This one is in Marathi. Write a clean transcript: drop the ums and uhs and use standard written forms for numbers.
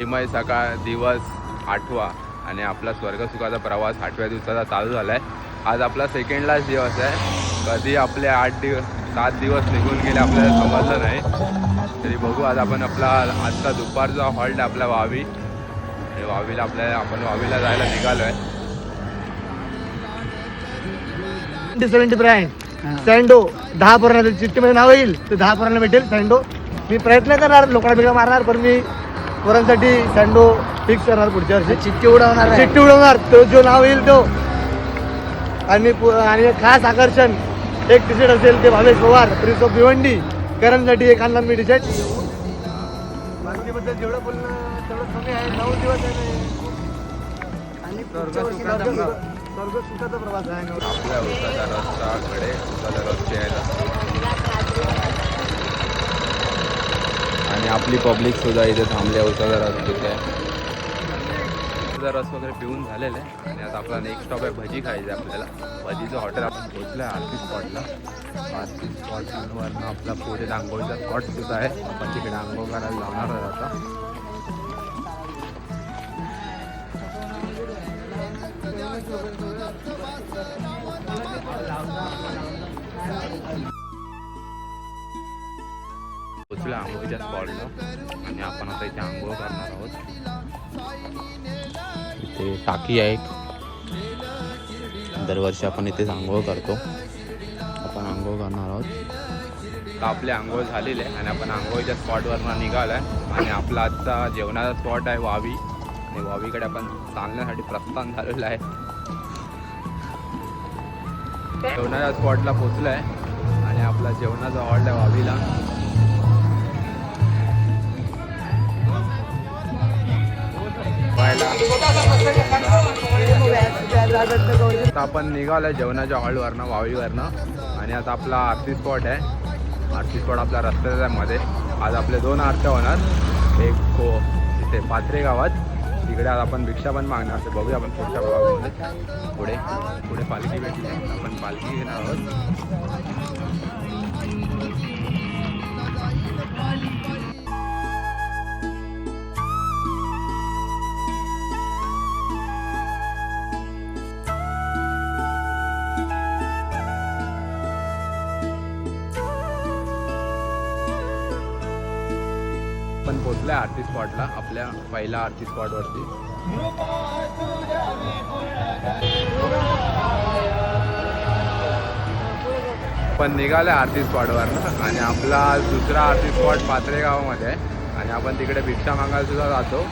हिमय सकाळ दिवस 8वा आणि आपला स्वर्गसुखाचा प्रवास 8व्या दिवसाचा चालू झाला आहे. आज आपला सेकंड लास्ट दिवस आहे. कधी आपले 7 दिवस निघून गेले आपल्याला समजलं नाही. तरी बघू आज आपण आपला आजचा दुपारचा हॉल्ट आपला वावी आणि वावीला आपण वावीला जायला निघालो आहे. 70 ब्रँड सँडो 10 पोरांना चिठ्ठीमध्ये नाव येईल तर 10 पोरांना भेटेल सँडो. मी प्रयत्न करणार लोकांना बिगा मारणार पण मी पोरांसाठी सँडो फिक्स करणार पुढच्या वर्षी. चिठ्ठी उडवणार तो जो नाव येईल तो. आणि खास आकर्षण एक टी शर्ट असेल ते भावेश पवार प्रिन्स ऑफ भिवंडी करणसाठी एक आणला मी टी शर्ट. बाकीबद्दल जेवढं बोलणं तेवढं कमी आहे. 9 दिवस आहे आणि स्वर्गसुखाचा प्रवास आहे. आपल्या उसाचा रस्ताकडे उसाचा रस्ते यायला आणि आपली पब्लिक सुद्धा इथे थांबली उसाचा रस तिथे. उसाचा रस वगैरे पिऊन झालेलं आहे आणि आता आपला नेक्स्ट स्टॉप आहे भजी खायचं आपल्याला. भजीचं हॉटेल आपण पोहोचलं आहे आरती स्पॉटला. आरती स्पॉटवरनं आपला पुढे आंघोळीचा स्पॉट सुद्धा आहे. आपण तिकडे आंघोळ करायला जाणार आहोत आता. पोचलो आंघोळीच्या स्पॉटला आणि आपण आता इथे आंघोळ करणार आहोत. इथे टाकी आहे एक. दरवर्षी आपण इथेच आंघोळ करतो. आपण आंघोळ करणार आहोत. तर आपली आंघोळ झालेली आहे आणि आपण आंघोळीच्या स्पॉटवरनं निघालो आहे आणि आपला आजचा जेवणाचा स्पॉट आहे वावी. आणि वावीकडे आपण चालण्यासाठी प्रस्थान झालेलं आहे. जेवणाच्या स्पॉटला पोचलो आहे आणि आपला जेवणाचा हॉल्ट आहे वावीला. आता आपण निघालोय जेवणाच्या हॉलवरनं वावीवरनं आणि आता आपला आरती स्पॉट आहे. आरती स्पॉट आपल्या रस्त्याच्या मध्ये. आज आपले 2 आरत्या होणार. एक इथे पाथरे गावात तिकडे आज आपण भिक्षा पण मागणार. ते बघूया आपण पुढच्या भागामध्ये. पुढे पालखी भेटली आपण पालखी घेणार आहोत. आपण पोचलोय आरती स्पॉटला आपल्या पहिला आरती स्पॉटवरती. पण निघालोय आरती स्पॉटवरनं आणि आपला दुसरा आरती स्पॉट पाथरे गावामध्ये आहे आणि आपण तिकडे भिक्षा मागायला सुद्धा जातो.